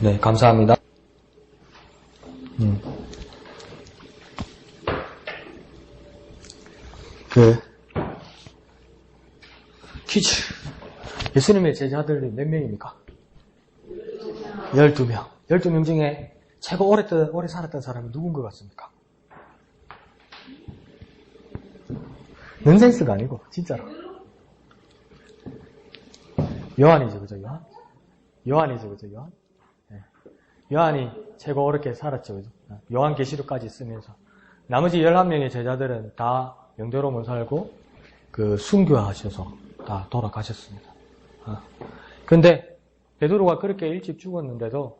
네, 감사합니다. 퀴즈. 예수님의 제자들이 몇 명입니까? 12명. 12명 중에 최고 오래 살았던 사람이 누군 것 같습니까? 넌센스가 아니고, 진짜로. 요한이죠, 그죠, 요한? 요한이죠, 그죠, 요한? 네. 요한이 최고 오래 살았죠, 그죠? 요한 계시록까지 쓰면서. 나머지 11명의 제자들은 다 영대로만 살고, 순교하셔서 다 돌아가셨습니다. 근데, 베드로가 그렇게 일찍 죽었는데도,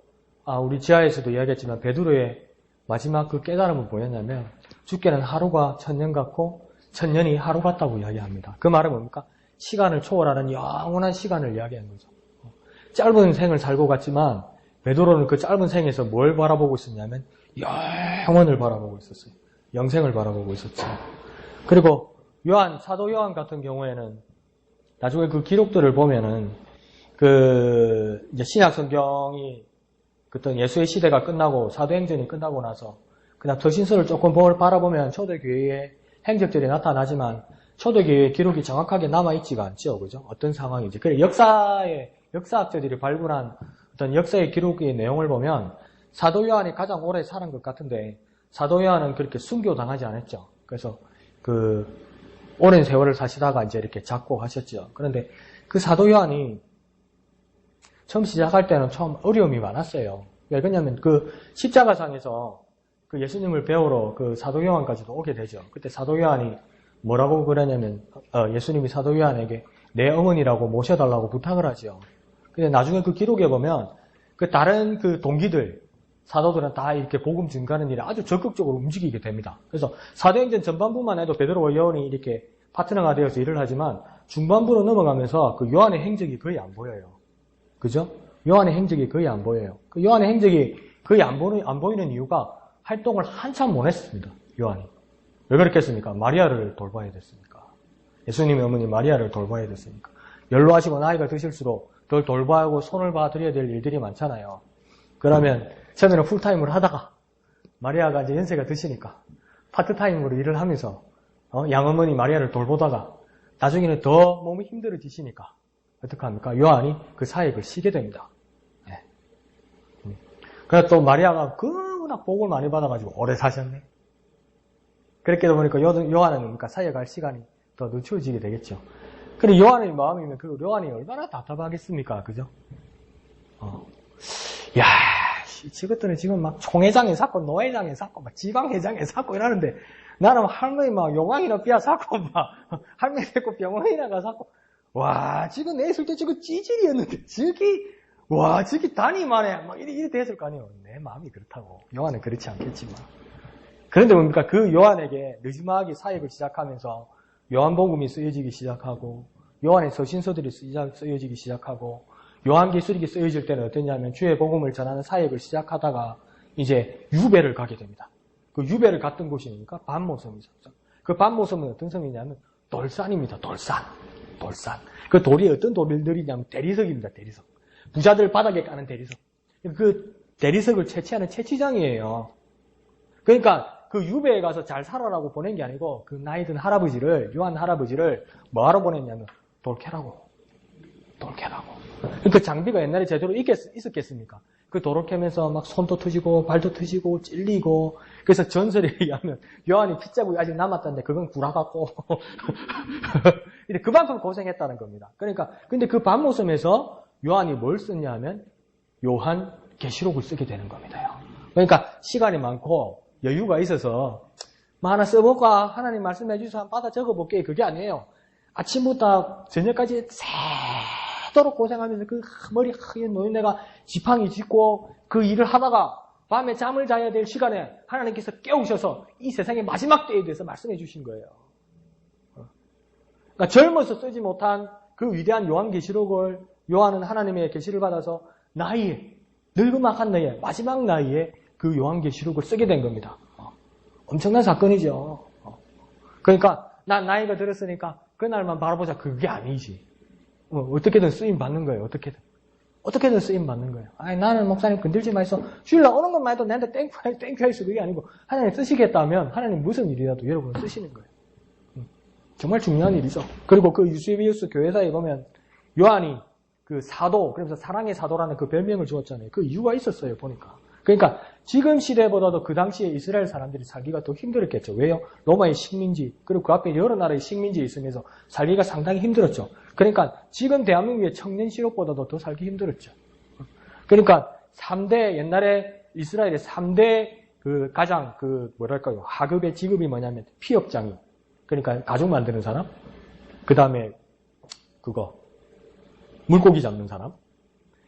우리 지하에서도 이야기했지만, 베드로의 마지막 그 깨달음은 뭐였냐면, 죽게는 하루가 천년 같고, 천년이 하루 같다고 이야기합니다. 그 말은 뭡니까? 시간을 초월하는 영원한 시간을 이야기하는 거죠. 짧은 생을 살고 갔지만 베드로는 그 짧은 생에서 뭘 바라보고 있었냐면 영원을 바라보고 있었어요. 영생을 바라보고 있었죠. 그리고 사도 요한 같은 경우에는 나중에 그 기록들을 보면은 이제 신약 성경이 그때 예수의 시대가 끝나고 사도행전이 끝나고 나서 그냥 더신서를 조금 바라보면 초대교회의 행적들이 나타나지만 초대교회의 기록이 정확하게 남아있지가 않죠. 그죠? 어떤 상황인지. 그래, 역사학자들이 발굴한 어떤 역사의 기록의 내용을 보면 사도 요한이 가장 오래 살은 것 같은데 사도 요한은 그렇게 순교당하지 않았죠. 그래서 오랜 세월을 사시다가 이제 이렇게 작고하셨죠. 그런데 그 사도 요한이 처음 시작할 때는 처음 어려움이 많았어요. 왜 그러냐면 십자가상에서 예수님을 배우러 사도 요한까지도 오게 되죠. 그때 사도 요한이 뭐라고 그러냐면 예수님이 사도 요한에게 내 어머니라고 모셔달라고 부탁을 하죠. 근데 나중에 그 기록에 보면 다른 동기들 사도들은 다 이렇게 복음 증가하는 일에 아주 적극적으로 움직이게 됩니다. 그래서 사도행전 전반부만 해도 베드로와 요한이 이렇게 파트너가 되어서 일을 하지만 중반부로 넘어가면서 요한의 행적이 거의 안 보여요. 그죠? 요한의 행적이 거의 안 보여요. 요한의 행적이 거의 안 보이는 이유가 활동을 한참 못 했습니다. 요한이. 왜 그렇겠습니까? 마리아를 돌봐야 됐으니까. 예수님의 어머니 마리아를 돌봐야 됐으니까. 연로하시고 나이가 드실수록 덜 돌봐하고 손을 봐드려야 될 일들이 많잖아요. 그러면 처음에는 풀타임으로 하다가 마리아가 이제 연세가 드시니까 파트타임으로 일을 하면서 양어머니 마리아를 돌보다가 나중에는 더 몸이 힘들어지시니까 어떡합니까? 요한이 그 사역을 쉬게 됩니다. 네. 그래서 또 마리아가 워낙 복을 많이 받아가지고 오래 사셨네. 그렇게 보니까 요한은 그러니까 사역할 시간이 더 늦춰지게 되겠죠. 근데 요한의 마음이면 요한이 얼마나 답답하겠습니까? 그죠? 저것들은 지금 막 총회장에 샀고, 노회장에 샀고, 막 지방회장에 샀고 이러는데, 나는 할머니 막 용왕이나 삐아 샀고, 막, 할머니 데리고 병원이나 가 샀고, 와, 지금 내 있을 때 저거 찌질이었는데, 저기 단위만에, 막 이래 됐을 거 아니에요. 내 마음이 그렇다고. 요한은 그렇지 않겠지만. 그런데 뭡니까? 요한에게 느지막이 사역을 시작하면서, 요한복음이 쓰여지기 시작하고, 요한의 서신서들이 쓰여지기 시작하고, 요한계시록이 쓰여질 때는 어땠냐면 주의 복음을 전하는 사역을 시작하다가 이제 유배를 가게 됩니다. 그 유배를 갔던 곳이 뭡니까? 반모섬이죠. 그 반모섬은 어떤 섬이냐면 돌산입니다. 돌산. 그 돌이 어떤 돌들이냐면 대리석입니다. 대리석. 부자들 바닥에 까는 대리석. 그 대리석을 채취하는 채취장이에요. 그러니까 그 유배에 가서 잘 살아라고 보낸 게 아니고 그 나이 든 요한 할아버지를 뭐하러 보냈냐면 돌캐라고. 그 장비가 옛날에 제대로 있었겠습니까? 그 도로 캐면서 막 손도 터지고 발도 터지고 찔리고 그래서 전설에 의하면 요한이 핏자국이 아직 남았다는데 그건 구라같고 그만큼 고생했다는 겁니다. 근데 그 반모섬에서 요한이 뭘 썼냐 하면 요한 계시록을 쓰게 되는 겁니다. 그러니까 시간이 많고 여유가 있어서 뭐 하나 써볼까? 하나님 말씀해 주셔서 한번 받아 적어볼게. 그게 아니에요. 아침부터 저녁까지 새도록 고생하면서 그 머리 하얘 노인네가 지팡이 짚고 그 일을 하다가 밤에 잠을 자야 될 시간에 하나님께서 깨우셔서 이 세상의 마지막 때에 대해서 말씀해 주신 거예요. 그러니까 젊어서 쓰지 못한 그 위대한 요한계시록을 요한은 하나님의 계시를 받아서 늙음악한 나이에 마지막 나이에 그 요한계시록을 쓰게 된 겁니다. 엄청난 사건이죠. 그러니까 난 나이가 들었으니까 그날만 바라보자 그게 아니지. 어떻게든 쓰임 받는 거예요. 어떻게든. 어떻게든 쓰임 받는 거예요. 아니, 나는 목사님 건들지 마이소. 주일날 오는 것만 해도 내한테 땡큐 하이소. 그게 아니고, 하나님 쓰시겠다면, 하나님 무슨 일이라도 여러분을 쓰시는 거예요. 정말 중요한 일이죠. 그리고 그 유세비우스 교회사에 보면, 요한이 그 사도, 그러면서 사랑의 사도라는 그 별명을 주었잖아요. 그 이유가 있었어요, 보니까. 그러니까, 지금 시대보다도 그 당시에 이스라엘 사람들이 살기가 더 힘들었겠죠. 왜요? 로마의 식민지, 그리고 그 앞에 여러 나라의 식민지에 있으면서 살기가 상당히 힘들었죠. 그러니까 지금 대한민국의 청년 실업보다도 더 살기 힘들었죠. 그러니까 3대, 옛날에 이스라엘의 3대 그 가장 그 뭐랄까요, 하급의 직업이 뭐냐면 피업장이, 그러니까 가죽 만드는 사람, 그 다음에 그거 물고기 잡는 사람,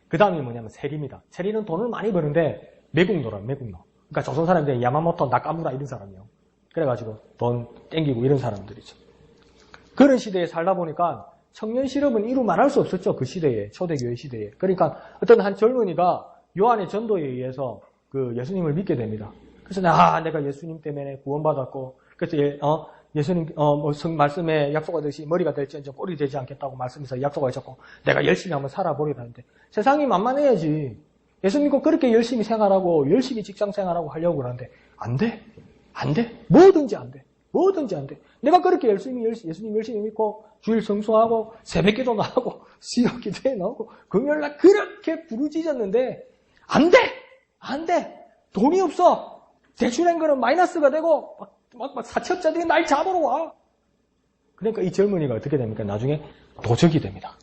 그 다음이 뭐냐면 세리입니다. 세리는 돈을 많이 버는데 매국노라, 매국노. 그러니까 조선 사람들이 야마모토, 나카무라 이런 사람이요. 그래가지고 돈 땡기고 이런 사람들이죠. 그런 시대에 살다 보니까 청년 실업은 이루 말할 수 없었죠. 그 시대에, 초대교회 시대에. 그러니까 어떤 한 젊은이가 요한의 전도에 의해서 그 예수님을 믿게 됩니다. 그래서 내가 예수님 때문에 구원받았고, 그래서 예수님 말씀에 약속하듯이 머리가 될지언정 꼴이 되지 않겠다고 말씀해서 약속하셨고, 내가 열심히 한번 살아보려고 하는데 세상이 만만해야지. 예수 믿고 그렇게 열심히 생활하고 열심히 직장 생활하고 하려고 그러는데 안 돼. 뭐든지 안 돼. 내가 그렇게 예수님 열심히 믿고 주일 성수하고 새벽기도 나오고 수요 기도에 나오고 금요일날 그렇게 부르짖었는데 안 돼. 돈이 없어. 대출한 거는 마이너스가 되고 막 사채업자들이 날 잡으러 와. 그러니까 이 젊은이가 어떻게 됩니까? 나중에 도적이 됩니다.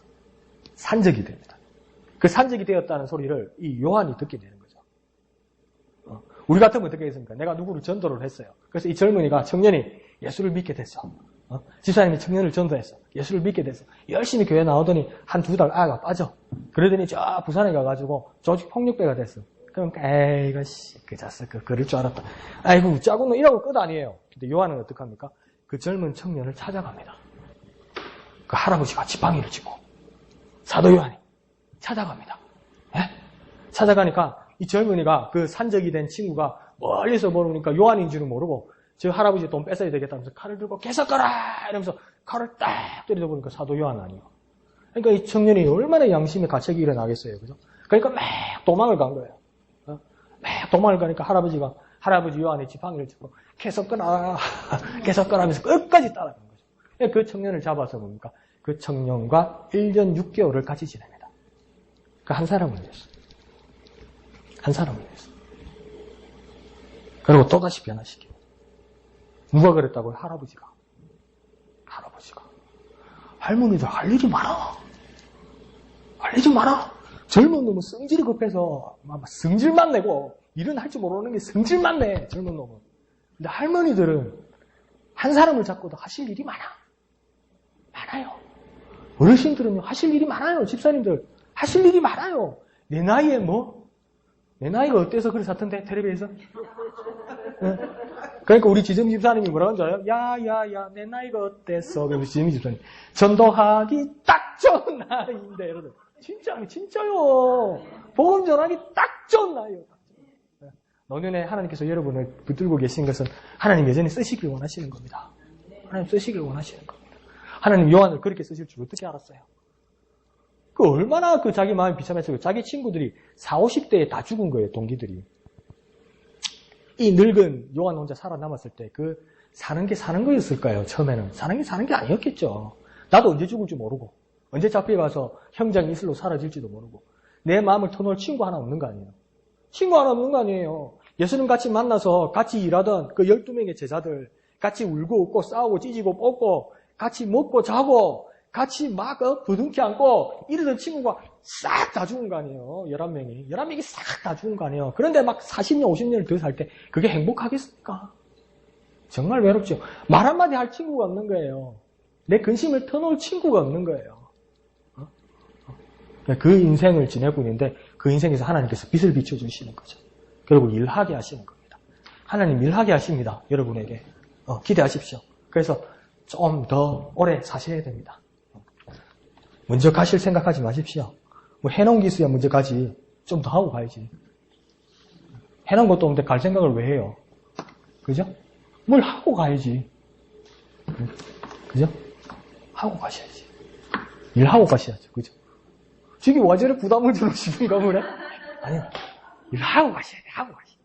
산적이 됩니다. 그 산적이 되었다는 소리를 이 요한이 듣게 되는 거죠. 우리 같으면 어떻게 했습니까? 내가 누구를 전도를 했어요. 그래서 이 젊은이가, 청년이 예수를 믿게 됐어. 집사님이 청년을 전도했어. 예수를 믿게 됐어. 열심히 교회 나오더니 한 2달 아가 빠져. 그러더니 저 부산에 가가지고 조직 폭력배가 됐어. 그럼 에이거 씨, 그 자식 그럴 줄 알았다. 아이고 짜고는 이라고 끝 아니에요. 근데 요한은 어떡합니까? 그 젊은 청년을 찾아갑니다. 그 할아버지가 지팡이를 쥐고 사도 요한이 찾아갑니다. 예? 찾아가니까 이 젊은이가 그 산적이 된 친구가 멀리서 모르니까 요한인 줄은 모르고 저 할아버지 돈 뺏어야 되겠다면서 칼을 들고 계속 가라 이러면서 칼을 딱 때리다 보니까 사도 요한 아니에요. 그러니까 이 청년이 얼마나 양심의 가책이 일어나겠어요. 그죠? 그러니까 막 도망을 간 거예요. 막 도망을 가니까 할아버지 요한의 지팡이를 짚고 계속 가라 하면서 끝까지 따라간 거죠. 그 청년을 잡아서 뭡니까? 그 청년과 1년 6개월을 같이 지냅니다. 그 한 사람을 위해서. 그리고 또다시 변화시켜요. 누가 그랬다고요? 할아버지가. 할머니들 할 일이 많아. 젊은 놈은 성질이 급해서 성질만 내고 일은 할 줄 모르는 게 성질만 내. 젊은 놈은. 근데 할머니들은 한 사람을 잡고도 하실 일이 많아요. 어르신들은요 하실 일이 많아요. 집사님들 하실 일이 많아요. 내 나이에 내 나이가 어때서 그래 사던데 텔레비에서? 네. 그러니까 우리 지점 집사님이 뭐라고 하는 줄 알아요? 야야야 내 나이가 어땠어? 그래서 지점 집사님 전도하기 딱 좋은 나이인데 이러더니 진짜요. 복음 전하기 딱 좋은 나이요. 노년에 하나님께서 여러분을 붙들고 계신 것은 하나님 여전히 쓰시길 원하시는 겁니다. 하나님 요한을 그렇게 쓰실 줄 어떻게 알았어요? 그 얼마나 그 자기 마음이 비참했어요. 자기 친구들이 40, 50대에 다 죽은 거예요, 동기들이. 이 늙은 요한 혼자 살아남았을 때 그 사는 거였을까요? 처음에는. 사는 게 아니었겠죠. 나도 언제 죽을지 모르고, 언제 잡혀가서 형장 이슬로 사라질지도 모르고, 내 마음을 터놓을 친구 하나 없는 거 아니에요. 예수님 같이 만나서 같이 일하던 그 12명의 제자들, 같이 울고 웃고 싸우고 찢고 뽑고, 같이 먹고 자고, 같이 막 부둥켜 안고 이러던 친구가 싹 다 죽은 거 아니에요. 11명이 싹 다 죽은 거 아니에요. 그런데 막 40년, 50년을 더 살 때 그게 행복하겠습니까? 정말 외롭죠. 말 한마디 할 친구가 없는 거예요. 내 근심을 터놓을 친구가 없는 거예요. 그 인생을 지내고 있는데 그 인생에서 하나님께서 빛을 비춰주시는 거죠. 그리고 일하게 하시는 겁니다. 하나님 일하게 하십니다. 여러분에게. 기대하십시오. 그래서 좀 더 오래 사셔야 됩니다. 먼저 가실 생각하지 마십시오. 해놓은 게 있어야 먼저 가지. 좀 더 하고 가야지. 해놓은 것도 없는데 갈 생각을 왜 해요? 그죠? 뭘 하고 가야지. 그죠? 하고 가셔야지. 일하고 가셔야죠. 그죠? 저기 와저래 부담을 들으시는가 보네? 아니요. 일하고 가셔야 돼, 하고 가셔야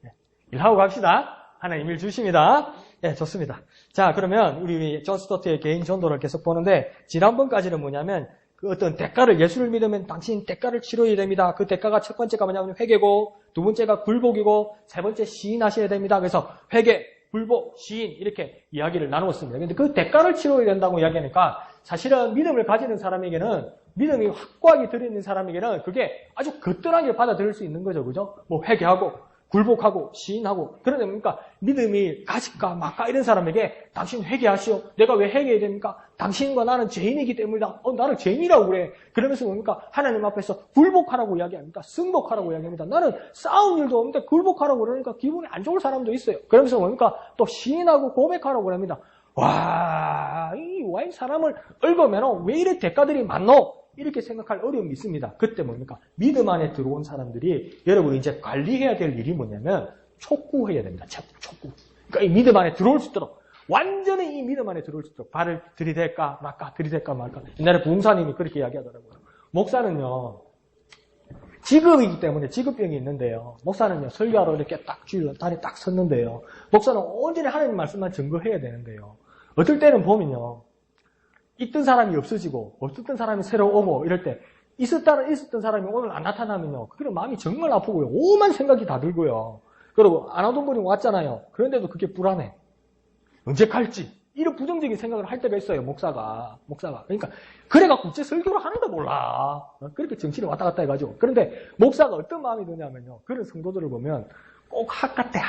돼. 일하고 갑시다. 하나님 일 주십니다. 예, 좋습니다. 자, 그러면 우리 존 스토트의 개인 전도를 계속 보는데, 지난번까지는 뭐냐면, 그 어떤 대가를, 예수를 믿으면 당신 대가를 치러야 됩니다. 그 대가가 첫 번째가 뭐냐면 회개고, 두 번째가 굴복이고, 세 번째 시인하셔야 됩니다. 그래서 회개, 굴복, 시인 이렇게 이야기를 나누었습니다. 근데 그 대가를 치러야 된다고 이야기하니까 사실은 믿음을 가지는 사람에게는 믿음이 확고하게 들어있는 사람에게는 그게 아주 거뜬하게 받아들일 수 있는 거죠. 그죠? 뭐 회개하고 굴복하고 시인하고 그러다 보니까 믿음이 가질까 말까 이런 사람에게 당신 회개하시오. 내가 왜 회개해야 됩니까? 당신과 나는 죄인이기 때문이다. 나는 죄인이라고 그래. 그러면서 뭡니까? 하나님 앞에서 굴복하라고 이야기합니까? 승복하라고 이야기합니다. 나는 싸운 일도 없는데 굴복하라고 그러니까 기분이 안 좋을 사람도 있어요. 그러면서 뭡니까? 또 시인하고 고백하라고 합니다. 와, 이 사람을 얽으면 왜 이래 대가들이 많노? 이렇게 생각할 어려움이 있습니다. 그때 뭡니까? 믿음 안에 들어온 사람들이 여러분 이제 관리해야 될 일이 뭐냐면 촉구해야 됩니다. 촉구. 그러니까 이 믿음 안에 들어올 수 있도록 완전히 이 믿음 안에 들어올 수 있도록 발을 들이댈까 말까 들이댈까 말까. 옛날에 부흥사님이 그렇게 이야기하더라고요. 목사는요. 직업이기 때문에 직업병이 있는데요. 목사는요. 설교하러 이렇게 딱 주일로 다리 딱 섰는데요. 목사는 온전히 하나님 말씀만 증거해야 되는데요. 어떨 때는 보면요. 있던 사람이 없어지고 없었던 사람이 새로 오고 이럴 때 있었던 사람이 오늘 안 나타나면요. 그런 마음이 정말 아프고요. 오만 생각이 다 들고요. 그리고 안 오던 분이 왔잖아요. 그런데도 그게 불안해. 언제 갈지. 이런 부정적인 생각을 할 때가 있어요. 목사가. 그러니까 그래갖고 어째 설교를 하는데 몰라. 그렇게 정신이 왔다 갔다 해가지고. 그런데 목사가 어떤 마음이 드냐면요. 그런 성도들을 보면 꼭 학 같아.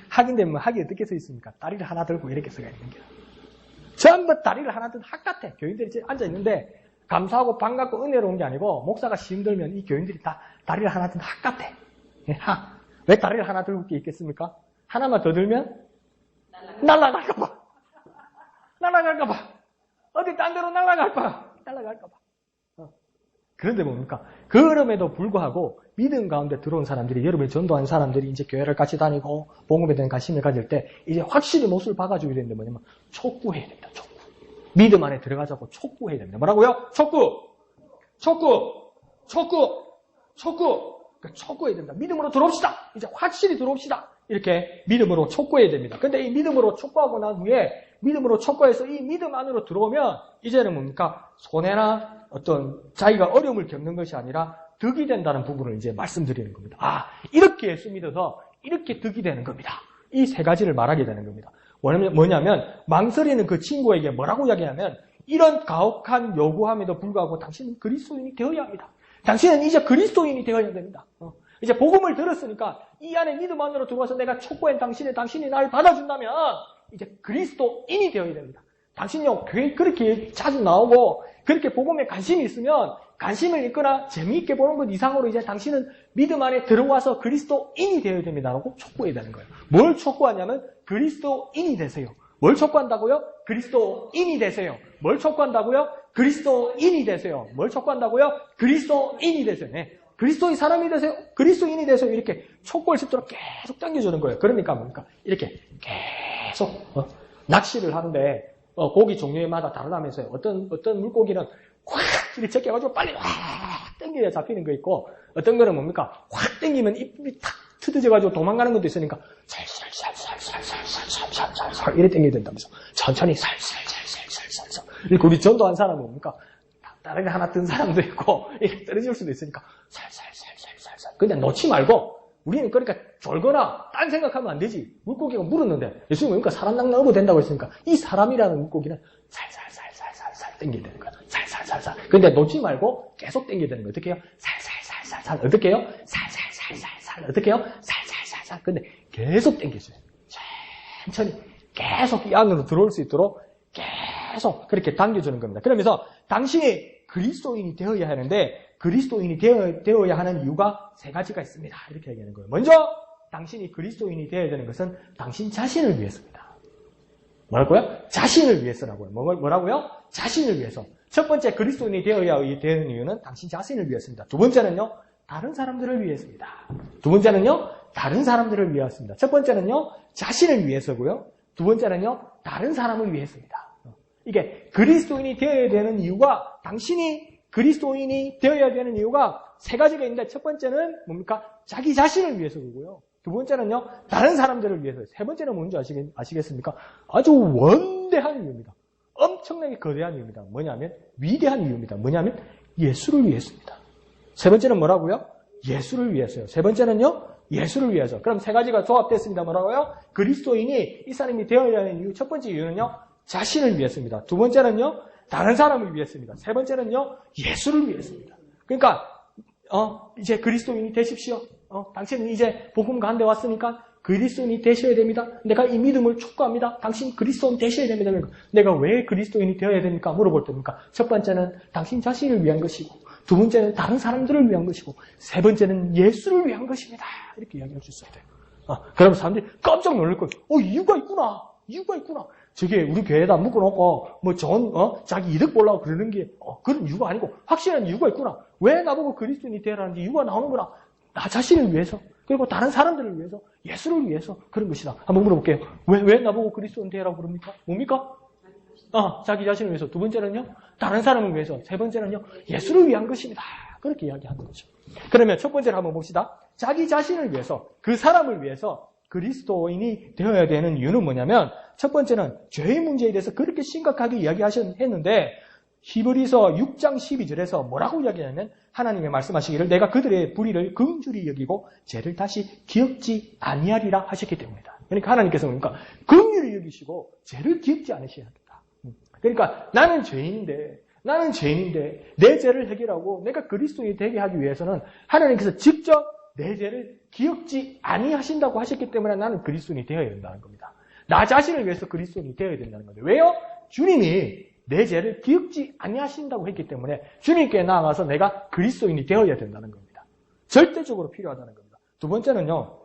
학인데 뭐 학이 어떻게 써 있습니까? 다리를 하나 들고 이렇게 써야 되는 거예요. 전부 다리를 하나 든 학 같아. 교인들이 앉아있는데 감사하고 반갑고 은혜로운 게 아니고 목사가 힘들면 이 교인들이 다 다리를 하나 든 학 같아. 학. 왜 다리를 하나 들고 있겠습니까? 하나만 더 들면 날아갈까봐. 어디 딴 데로 날아갈까? 그런데 뭡니까? 그럼에도 불구하고 믿음 가운데 들어온 사람들이 여러분이 전도한 사람들이 이제 교회를 같이 다니고 복음에 대한 관심을 가질 때 이제 확실히 못을 박아줘야 되는데 뭐냐면 촉구해야 됩니다. 촉구. 믿음 안에 들어가자고 촉구해야 됩니다. 뭐라고요? 촉구해야 됩니다. 믿음으로 들어옵시다. 이제 확실히 들어옵시다. 이렇게 믿음으로 촉구해야 됩니다. 근데 이 믿음으로 촉구하고 난 후에 믿음으로 촉구해서 이 믿음 안으로 들어오면 이제는 뭡니까? 손해나 어떤 자기가 어려움을 겪는 것이 아니라 득이 된다는 부분을 이제 말씀드리는 겁니다. 아, 이렇게 예수 믿어서 이렇게 득이 되는 겁니다. 이 세 가지를 말하게 되는 겁니다. 뭐냐면 망설이는 그 친구에게 뭐라고 이야기하면 이런 가혹한 요구함에도 불구하고 당신은 그리스도인이 되어야 합니다. 당신은 이제 그리스도인이 되어야 됩니다. 이제 복음을 들었으니까 이 안에 믿음 안으로 들어와서 내가 촉구한 당신이 나를 받아준다면 이제 그리스도인이 되어야 됩니다. 당신요, 교회 그렇게 자주 나오고 그렇게 복음에 관심이 있으면 관심을 있거나 재미있게 보는 것 이상으로 이제 당신은 믿음 안에 들어와서 그리스도인이 되어야 됩니다라고 촉구해야 되는 거예요. 뭘 촉구하냐면 그리스도인이 되세요. 뭘 촉구한다고요? 그리스도인이 되세요. 뭘 촉구한다고요? 그리스도인이 되세요. 뭘 촉구한다고요? 그리스도인이 되세요. 네. 그리스도의 사람이 되세요. 그리스도인이 되세요. 이렇게 촉구할 수 있도록 계속 당겨주는 거예요. 그러니까 뭡니까? 이렇게 계속 낚시를 하는데 고기 종류마다 다르다면서요. 어떤 물고기는 확 이렇게 제껴가지고 빨리 확 당겨야 잡히는 거 있고 어떤 거는 뭡니까? 확 당기면 입이 탁 트어져가지고 도망가는 것도 있으니까 살살살살살살살살살 이렇게 당겨야 된다면서 천천히 살살살살살살 이렇게 우리 전도한 사람은 뭡니까? 다른 게 하나 뜬 사람도 있고 이렇게 떨어질 수도 있으니까 살살살살살살 근데 놓지 말고 우리는 그러니까 졸거나 딴 생각하면 안 되지. 물고기가 물었는데 예수님은 그러니까 사람 낚는 된다고 했으니까 이 사람이라는 물고기는 살살살살살살 당겨야 되는 거야. 살살살살. 근데 놓지 말고 계속 당겨야 되는 거야. 어떻게 해요? 살살살살살. 어떻게 해요? 살살살살살. 어떻게 해요? 살살살살. 근데 계속 당겨줘요. 천천히 계속 이 안으로 들어올 수 있도록 계속 그렇게 당겨주는 겁니다. 그러면서 당신이 그리스도인이 되어야 하는데 그리스도인이 되어야 하는 이유가 세 가지가 있습니다. 이렇게 얘기하는 거예요. 먼저 당신이 그리스도인이 되어야 되는 것은 당신 자신을 위해서입니다. 뭐라고요? 자신을 위해서라고요. 뭐라고요? 자신을 위해서. 첫 번째 그리스도인이 되어야 되는 이유는 당신 자신을 위해서입니다. 두 번째는요. 다른 사람들을 위해서입니다. 두 번째는요. 다른 사람들을 위해서입니다. 첫 번째는요. 자신을 위해서고요. 두 번째는요. 다른 사람을 위해서입니다. 이게 그리스도인이 되어야 되는 이유가 당신이 그리스도인이 되어야 되는 이유가 세 가지가 있는데 첫 번째는 뭡니까? 자기 자신을 위해서 그고요. 두 번째는요, 다른 사람들을 위해서. 세 번째는 뭔지 아시겠습니까? 아주 원대한 이유입니다. 엄청나게 거대한 이유입니다. 뭐냐면 위대한 이유입니다. 뭐냐면 예수를 위해서입니다. 세 번째는 뭐라고요? 예수를 위해서요. 세 번째는요, 예수를 위해서. 그럼 세 가지가 조합됐습니다. 뭐라고요? 그리스도인이 이 사람이 되어야 하는 이유, 첫 번째 이유는요, 자신을 위해서입니다. 두 번째는요, 다른 사람을 위해서입니다. 세 번째는요, 예수를 위해서입니다. 그러니까 이제 그리스도인이 되십시오. 당신은 이제 복음 가운데 왔으니까 그리스도인이 되셔야 됩니다. 내가 이 믿음을 촉구합니다. 당신 그리스도인 되셔야 됩니다. 내가 왜 그리스도인이 되어야 됩니까? 물어볼 때입니까? 첫 번째는 당신 자신을 위한 것이고, 두 번째는 다른 사람들을 위한 것이고, 세 번째는 예수를 위한 것입니다. 이렇게 이야기할 수 있어야 돼요. 그러면 사람들이 깜짝 놀랄 거예요. 이유가 있구나. 이유가 있구나. 저게 우리 교회에다 묶어놓고 자기 이득 보려고 그러는 게 그런 이유가 아니고 확실한 이유가 있구나. 왜 나보고 그리스도인이 되라는 이유가 나오는구나. 나 자신을 위해서, 그리고 다른 사람들을 위해서, 예수를 위해서 그런 것이다. 한번 물어볼게요. 왜 나보고 그리스도인 되라고 그럽니까? 뭡니까? 자기 자신을 위해서. 두 번째는요, 다른 사람을 위해서. 세 번째는요, 예수를 위한 것입니다. 그렇게 이야기하는 거죠. 그러면 첫 번째로 한번 봅시다. 자기 자신을 위해서, 그 사람을 위해서 그리스도인이 되어야 되는 이유는 뭐냐면, 첫 번째는 죄의 문제에 대해서 그렇게 심각하게 이야기하셨는데, 히브리서 6장 12절에서 뭐라고 이야기하냐면, 하나님의 말씀하시기를 내가 그들의 불의를 긍휼히 여기고 죄를 다시 기억지 아니하리라 하셨기 때문이다. 그러니까 하나님께서 뭡니까? 긍휼히 여기시고 죄를 기억지 않으셔야 된다. 그러니까 나는 죄인인데 내 죄를 해결하고 내가 그리스도인이 되게 하기 위해서는 하나님께서 직접 내 죄를 기억지 아니하신다고 하셨기 때문에 나는 그리스도인이 되어야 된다는 겁니다. 나 자신을 위해서 그리스도인이 되어야 된다는 거죠. 왜요? 주님이 내 죄를 기억지 아니하신다고 했기 때문에 주님께 나아가서 내가 그리스도인이 되어야 된다는 겁니다. 절대적으로 필요하다는 겁니다. 두 번째는요,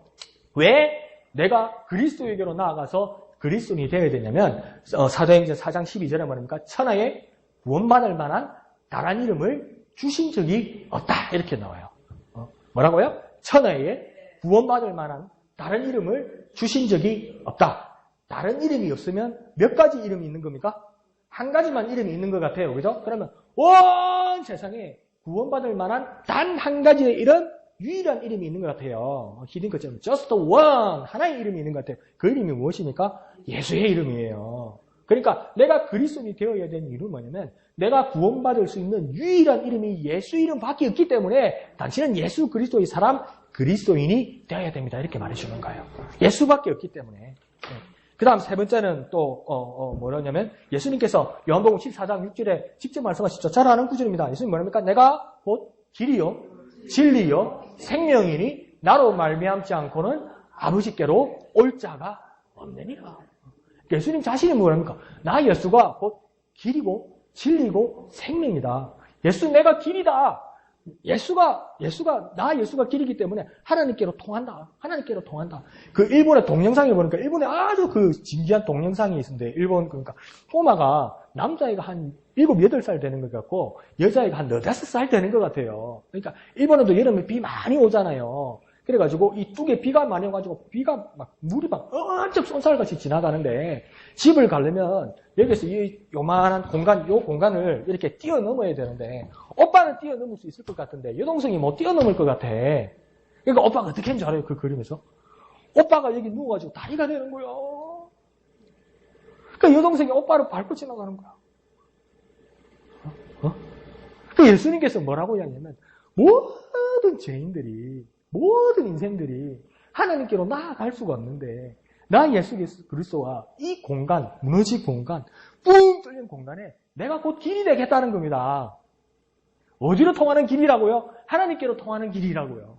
왜 내가 그리스도에게로 나아가서 그리스도인이 되어야 되냐면, 사도행전 4장 12절에 말합니까? 천하에 구원받을 만한 다른 이름을 주신 적이 없다. 이렇게 나와요. 뭐라고요? 천하에 구원받을 만한 다른 이름을 주신 적이 없다. 다른 이름이 없으면 몇 가지 이름이 있는 겁니까? 한 가지만 이름이 있는 것 같아요. 그죠? 그러면 온 세상에 구원받을 만한 단 한 가지의 이름, 유일한 이름이 있는 것 같아요. 히든 것처럼 just one, 하나의 이름이 있는 것 같아요. 그 이름이 무엇입니까? 예수의 이름이에요. 그러니까 내가 그리스도인이 되어야 되는 이유는 뭐냐면 내가 구원받을 수 있는 유일한 이름이 예수 이름밖에 없기 때문에 당신은 예수 그리스도의 사람, 그리스도인이 되어야 됩니다. 이렇게 말해주는 거예요. 예수밖에 없기 때문에. 그 다음 세 번째는 또 뭐라냐면 예수님께서 요한복음 14장 6절에 직접 말씀하시죠. 잘 아는 구절입니다. 예수님 뭐랍니까? 내가 곧 길이요 진리요 생명이니 나로 말미암지 않고는 아버지께로 올 자가 없느니라. 예수님 자신이 뭐랍니까? 나 예수가 곧 길이고 진리고 생명이다. 예수 내가 길이다. 예수가 길이기 때문에 하나님께로 통한다. 하나님께로 통한다. 그 일본의 동영상에 보니까 일본에 아주 그 진귀한 동영상이 있는데 일본 그러니까 꼬마가 남자애가 한 7, 8살 되는 것 같고 여자애가 한 4, 5살 되는 것 같아요. 그러니까 일본에도 여름에 비 많이 오잖아요. 그래가지고 이 뚝에 비가 많이 와가지고 비가 막 물이 막 엄청 쏜살같이 지나가는데 집을 가려면 여기서 이 요만한 공간, 요 공간을 이렇게 뛰어넘어야 되는데 오빠는 뛰어넘을 수 있을 것 같은데 여동생이 못 뛰어넘을 것 같아. 그러니까 오빠가 어떻게 했는지 알아요? 그 그림에서? 오빠가 여기 누워가지고 다리가 되는 거예요. 그러니까 여동생이 오빠를 밟고 지나가는 거야. 그 예수님께서 뭐라고 이야기하냐면 모든 죄인들이 모든 인생들이 하나님께로 나아갈 수가 없는데 나 예수 그리스도와 이 공간, 무너진 공간, 뿡 뚫린 공간에 내가 곧 길이 되겠다는 겁니다. 어디로 통하는 길이라고요? 하나님께로 통하는 길이라고요.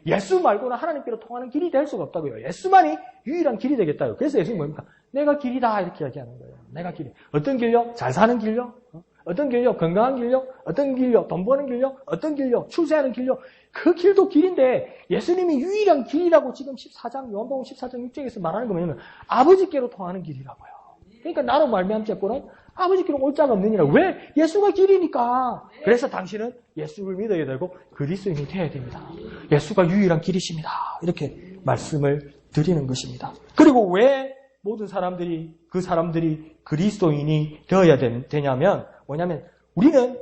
예수 말고는 하나님께로 통하는 길이 될 수가 없다고요. 예수만이 유일한 길이 되겠다고요. 그래서 예수님 뭡니까? 내가 길이다 이렇게 이야기하는 거예요. 내가 길이. 어떤 길요? 잘 사는 길요? 어떤 길요? 건강한 길요? 어떤 길요? 돈 버는 길요? 어떤 길요? 출세하는 길요? 그 길도 길인데 예수님이 유일한 길이라고 지금 14장 요한복음 14장 6절에서 말하는 거 뭐냐면 아버지께로 통하는 길이라고요. 그러니까 나로 말미암지 않고는 아버지께로 올 자가 없느니라. 왜? 예수가 길이니까. 그래서 당신은 예수를 믿어야 되고 그리스도인이 되어야 됩니다. 예수가 유일한 길이십니다. 이렇게 말씀을 드리는 것입니다. 그리고 왜 모든 사람들이 그 사람들이 그리스도인이 되어야 되냐면 뭐냐면 우리는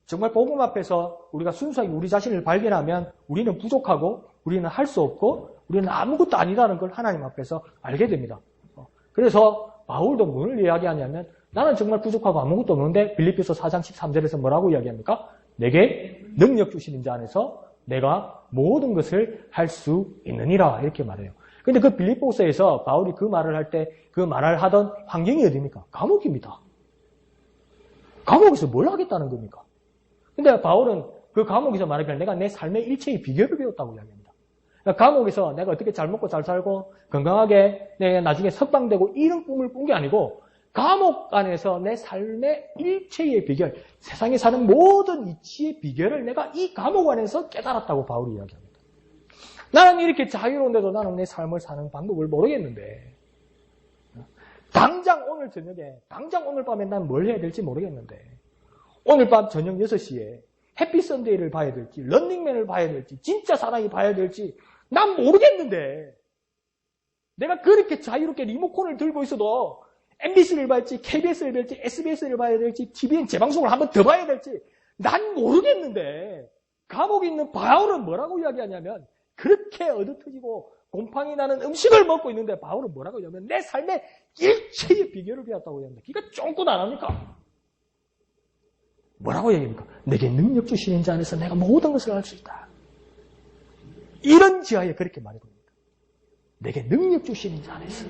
정말 복음 앞에서 우리가 순수하게 우리 자신을 발견하면 우리는 부족하고 우리는 할 수 없고 우리는 아무것도 아니라는 걸 하나님 앞에서 알게 됩니다. 그래서 바울도 뭘 이야기하냐면 나는 정말 부족하고 아무것도 없는데 빌립보서 4장 13절에서 뭐라고 이야기합니까? 내게 능력 주시는 자 안에서 내가 모든 것을 할 수 있느니라 이렇게 말해요. 근데 그 빌립보서에서 바울이 그 말을 할 때 그 말을 하던 환경이 어디입니까? 감옥입니다. 감옥에서 뭘 하겠다는 겁니까? 근데 바울은 그 감옥에서 말하기를 내가 내 삶의 일체의 비결을 배웠다고 이야기합니다. 그러니까 감옥에서 내가 어떻게 잘 먹고 잘 살고 건강하게 내가 나중에 석방되고 이런 꿈을 꾼 게 아니고 감옥 안에서 내 삶의 일체의 비결, 세상에 사는 모든 이치의 비결을 내가 이 감옥 안에서 깨달았다고 바울이 이야기합니다. 나는 이렇게 자유로운데도 나는 내 삶을 사는 방법을 모르겠는데 당장 오늘 저녁에, 당장 오늘 밤에 난 뭘 해야 될지 모르겠는데 오늘 밤 저녁 6시에 해피 선데이를 봐야 될지 런닝맨을 봐야 될지 진짜 사랑이 봐야 될지 난 모르겠는데 내가 그렇게 자유롭게 리모컨을 들고 있어도 MBC를 봐야 될지 KBS를 봐야 될지 SBS를 봐야 될지 TVN 재방송을 한번 더 봐야 될지 난 모르겠는데 감옥에 있는 바울은 뭐라고 이야기하냐면 그렇게 어두터지고 곰팡이 나는 음식을 먹고 있는데 바울은 뭐라고 하냐면 내 삶의 일체의 비결을 배웠다고 합니다. 그러니까 쫑긋 안 합니까? 뭐라고 얘기합니까? 내게 능력 주시는 자 안에서 내가 모든 것을 할 수 있다. 이런 지하에 그렇게 말해봅니다. 내게 능력 주시는 자 안에서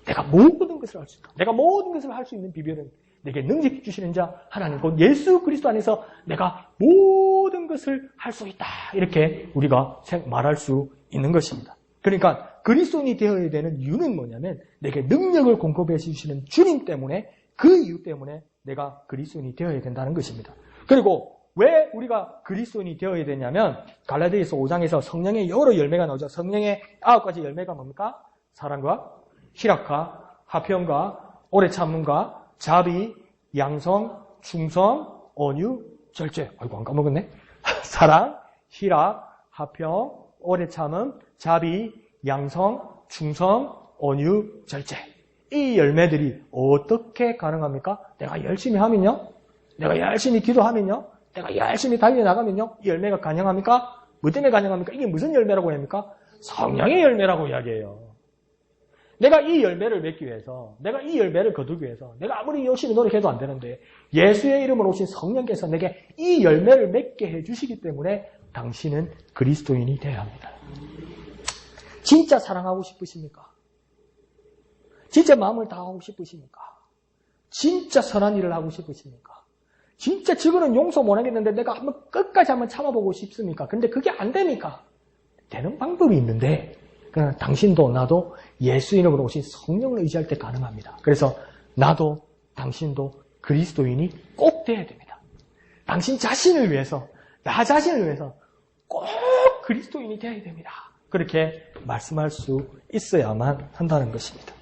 내가 모든 것을 할 수 있다. 내가 모든 것을 할 수 있는 비결은 내게 능력 주시는 자 하나님 곧 예수 그리스도 안에서 내가 모든 것을 할 수 있다. 이렇게 우리가 말할 수 있는 것입니다. 그러니까 그리스도인이 되어야 되는 이유는 뭐냐면 내게 능력을 공급해 주시는 주님 때문에 그 이유 때문에 내가 그리스도인이 되어야 된다는 것입니다. 그리고 왜 우리가 그리스도인이 되어야 되냐면 갈라디아서 5장에서 성령의 여러 열매가 나오죠. 성령의 9가지 열매가 뭡니까? 사랑과 희락과 화평과 오래 참음과 자비, 양성, 충성, 온유, 절제. 아이고 안 까먹었네. 사랑, 희락, 화평, 오래 참음, 자비, 양성, 충성, 온유, 절제. 이 열매들이 어떻게 가능합니까? 내가 열심히 하면요? 내가 열심히 기도하면요? 내가 열심히 달려나가면요? 이 열매가 가능합니까? 뭐 때문에 가능합니까? 이게 무슨 열매라고 합니까? 성령의 열매라고 이야기해요. 내가 이 열매를 맺기 위해서, 내가 이 열매를 거두기 위해서, 내가 아무리 열심히 노력해도 안 되는데 예수의 이름으로 오신 성령께서 내게 이 열매를 맺게 해주시기 때문에 당신은 그리스도인이 되어야 합니다. 진짜 사랑하고 싶으십니까? 진짜 마음을 다하고 싶으십니까? 진짜 선한 일을 하고 싶으십니까? 진짜 지금은 용서 못 하겠는데 내가 한번 끝까지 한번 참아보고 싶습니까? 근데 그게 안 됩니까? 되는 방법이 있는데 그러나 당신도 나도 예수 이름으로 오신 성령을 의지할 때 가능합니다. 그래서 나도 당신도 그리스도인이 꼭 돼야 됩니다. 당신 자신을 위해서, 나 자신을 위해서 꼭 그리스도인이 돼야 됩니다. 그렇게 말씀할 수 있어야만 한다는 것입니다.